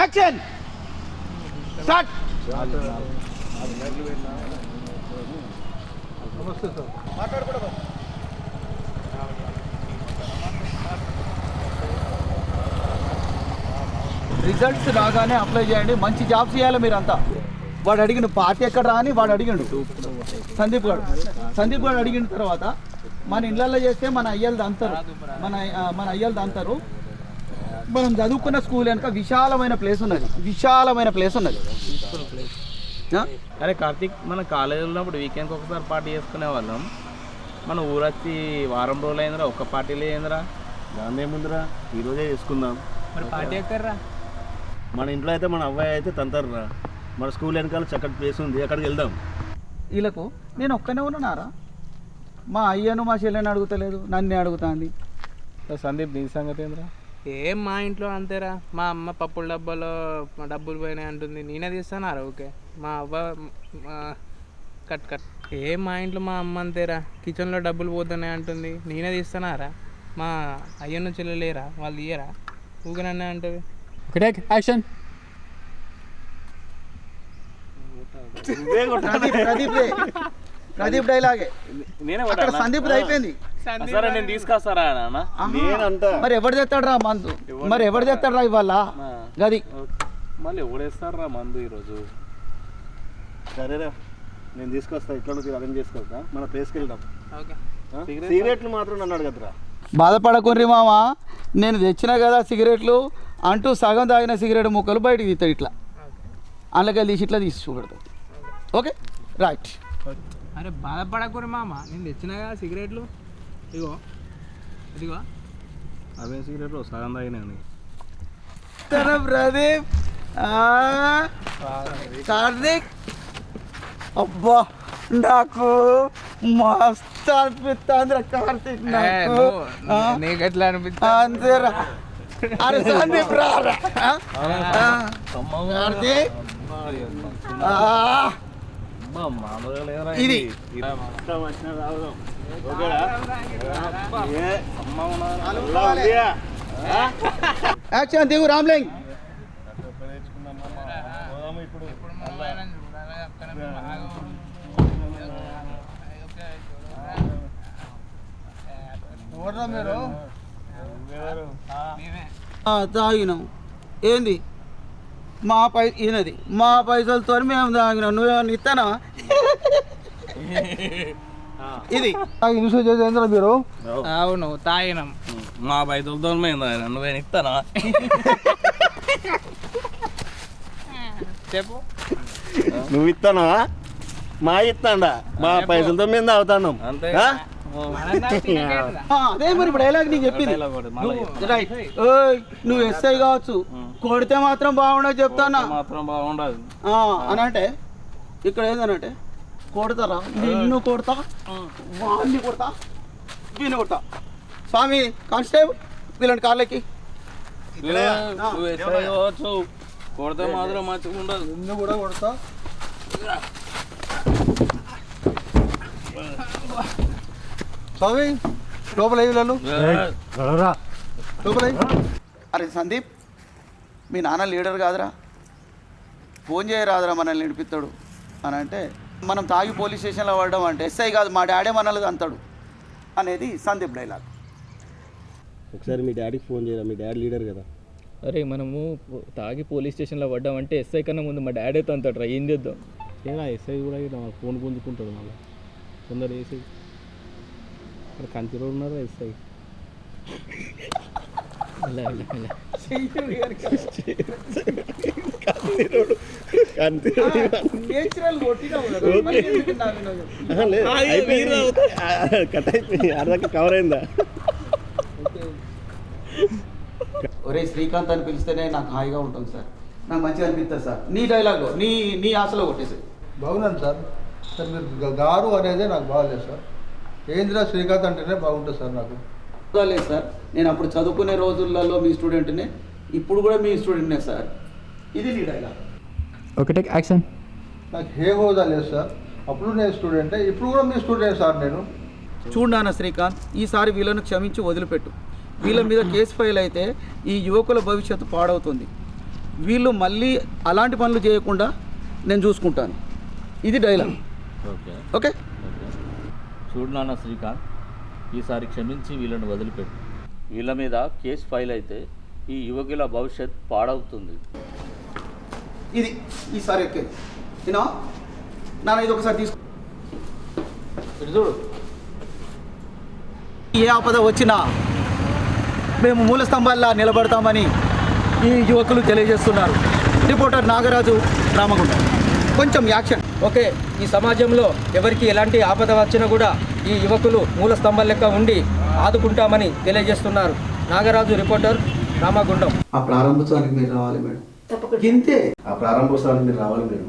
Action start. నమస్తే sir. మాట్లాడకూడదు. Results రాగానే అప్లై చేయండి, మంచి జాబ్స్ చేయాలి మీరంతా. వాడు అడిగిన పార్టీ ఎక్కడ రా అని వాడు అడిగిండు, సందీప్ గారు అడిగిన తర్వాత మన ఇళ్ళల్లో చేస్తే మన అయ్యలు అంటారు, మన అయ్యలు అంటారు. మనం చదువుకున్న స్కూల్ వెనక విశాలమైన ప్లేస్ ఉన్నది. అరే కార్తీక్, మన కాలేజీలో ఉన్నప్పుడు వీకెండ్కి ఒకసారి పార్టీ చేసుకునే వాళ్ళం. మన ఊరొచ్చి వారం రోజులు అయిందిరా, ఒక్క పార్టీలు అయిందిరా. దాని ఏముందిరా, ఈరోజే చేసుకుందాం. మరి పార్టీ ఎక్కడరా? మన ఇంట్లో అయితే మన అవ్వాయి అయితే తంతారురా. మన స్కూల్ వెనకాల చక్కటి ప్లేస్ ఉంది, అక్కడికి వెళ్దాం. వీళ్ళకు నేను ఒక్కనే ఉన్నారా? మా అయ్యను మా చెల్లెని అడుగుతలేదు, నన్నే అడుగుతాంది. సందీప్, నీ సంగతి ఏందిరా? ఏం మా ఇంట్లో అంతేరా. మా అమ్మ పప్పుల డబ్బాలో డబ్బులు పోయినాయి అంటుంది, నేనే తీస్తానారా. ఓకే, మా అవ్వ కట్ ఏం మా ఇంట్లో మా అమ్మ అంతేరా, కిచెన్లో డబ్బులు పోతున్నాయి అంటుంది, నేనే తీస్తానారా. మా అయ్యన్న చెల్లెలేరా, వాళ్ళు తీయరా, ఊగనన్నే అంటుంది. యాక్షన్. ప్రదీప్ డైలాగే. అక్కడ సందీప్ అయిపోయింది. సరే, నేను తీసుకొస్తారా నాన్న? మరి ఎవరు తెస్తాడు రా మందు? మరి ఎవరు తెస్తాడు రా ఇవాళ? గది మళ్ళీ ఎవడేస్తారా మందు ఈరోజు? సరేరా, నేను తీసుకొస్తా. ఇట్లా అరేంజ్ చేసుకొస్తా, మన ప్లేస్కి వెళ్దాం. ఓకే, సిగరెట్లు మాత్రం నన్ను అడగదురా. బాధపడకుర్రి మామ, నేను తెచ్చినా కదా సిగరెట్లు అంటూ సగం తాగిన సిగరెట్ ముక్కలు బయటకు తీస్తాడు. ఇట్లా అందులోకి తీసి ఇట్లా తీసి చూపెడతాడు. Okay, right. అరే బాధపడకూరి మామ, నేను తెచ్చినా కదా సిగరెట్లు. ఇదిగో అవే సిగరెట్లు సగం తాగినాయి. ప్రదీప్, కార్తీక్, అబ్బా నాకు మస్తు అనిపిస్తుంది కార్తీక్. నీకు ఎట్లా అనిపిస్తా? అంతేరా. అరే సందీప్ రారా కార్తీక్. ఇది యాక్షన్ దిగు రామ్లింగ్. తాగినాం ఏంది? ఈయనది మా పైసలతో మేము తాగినాం. నువ్వేమన్నా ఇస్తానా? ఇది ఇన్సూర్ చేసేందులో మీరు? అవును, తాగినాం. మా పైసలతో మేము తాగినా, నువ్వేం ఇస్తానా? చెప్పు. నువ్వు ఇస్తానా? మా ఇస్తాడా? మా పైసలతో మేము తాగుతాం అంతే. అదే మరి ఇప్పుడు డైలాగ్ నీకు చెప్పింది. నువ్వు ఎస్ఐ కావచ్చు, కొడితే మాత్రం బాగుండదు చెప్తానా? మాత్రం బాగుండదు అని అంటే ఇక్కడ ఏందనంటే కొడతారా? నిన్ను కొడతా, వాడిని కొడతా, వీని కొడతా. స్వామి కానిస్టేబుల్, వీళ్ళని కార్లకి. నువ్వు ఎస్ఐ కావచ్చు, కొడితే మాత్రం మంచిగా ఉండదు. నిన్ను కూడా కొడతా. స్వామి లోపల లోపల. అరే సందీప్, మీ నాన్న లీడర్ కాదురా, ఫోన్ చేయరాదురా మనల్ని నడిపిస్తాడు అని అంటే, మనం తాగి పోలీస్ స్టేషన్లో పడడం అంటే ఎస్ఐ కాదు మా డాడీ మనల్ని అంటాడు అనేది సందీప్ డైలాగ్. ఒకసారి మీ డాడీకి ఫోన్ చేయరా, మీ డాడీ లీడర్ కదా. అరే మనము తాగి పోలీస్ స్టేషన్లో పడ్డామంటే ఎస్ఐ కన్నా ముందు మా డాడీ అయితే అంటాడు రా, ఏం చేద్దాం? ఏనా ఎస్ఐ కూడా ఫోన్ గుంజుకుంటాడు మళ్ళీ కొందరు వేసి. అక్కడ కంచిలో ఉన్నారు ఎస్ఐ. కవర్ అయిందా? ఒరే శ్రీకాంత్ అని పిలిస్తేనే నాకు హాయిగా ఉంటుంది సార్, నాకు మంచిగా అనిపిస్తుంది సార్. నీ డైలాగ్ నీ ఆశలో కొట్టేసి. బాగున్నాను సార్. సార్ మీరు గారు అనేదే నాకు బాగలేదు సార్. ఏంద్రా శ్రీకాంత్ అంటేనే బాగుంటుంది సార్ నాకు. లేదు సార్, నేను అప్పుడు చదువుకునే రోజులలో మీ స్టూడెంట్నే, ఇప్పుడు కూడా మీ స్టూడెంట్నే సార్. ఇది నీ డైలాగ్. Okay, take action. నాకు ఏ హోదా లేదు సార్. అప్పుడు నేను స్టూడెంటే, ఇప్పుడు కూడా మీ స్టూడెంట్ సార్ నేను. చూడానా శ్రీకాంత్, ఈసారి వీళ్ళను క్షమించి వదిలిపెట్టు. వీళ్ళ మీద కేసు ఫైల్ అయితే ఈ యువకుల భవిష్యత్తు పాడవుతుంది. వీళ్ళు మళ్ళీ అలాంటి పనులు చేయకుండా నేను చూసుకుంటాను. ఇది డైలాగ్. ఓకే ఓకే చూడు నాన్న శ్రీకాంత్, ఈసారి క్షమించి వీళ్ళని వదిలిపెట్టు. వీళ్ళ మీద కేసు ఫైల్ అయితే ఈ యువకుల భవిష్యత్ పాడవుతుంది. ఇది ఈసారి ఎక్కేది నేను నాన్న ఇది ఒకసారి తీసుకో. ఇటు చూడు. ఏ ఆపద వచ్చినా మేము మూల స్తంభాల్లో నిలబడతామని ఈ యువకులు తెలియజేస్తున్నారు. రిపోర్టర్ నాగరాజు, రామగుండం. కొంచెం యాక్షన్. ఓకే, ఈ సమాజంలో ఎవరికి ఎలాంటి ఆపద వచ్చినా కూడా ఈ యువకులు మూల స్తంభం లెక్క ఉండి ఆదుకుంటామని తెలియజేస్తున్నారు. నాగరాజు, రిపోర్టర్, రామగుండం. ఆ ప్రారంభోత్సవానికి మీరు రావాలి మేడం. ఇంతే. ఆ ప్రారంభోత్సవానికి మీరు రావాలి మీరు.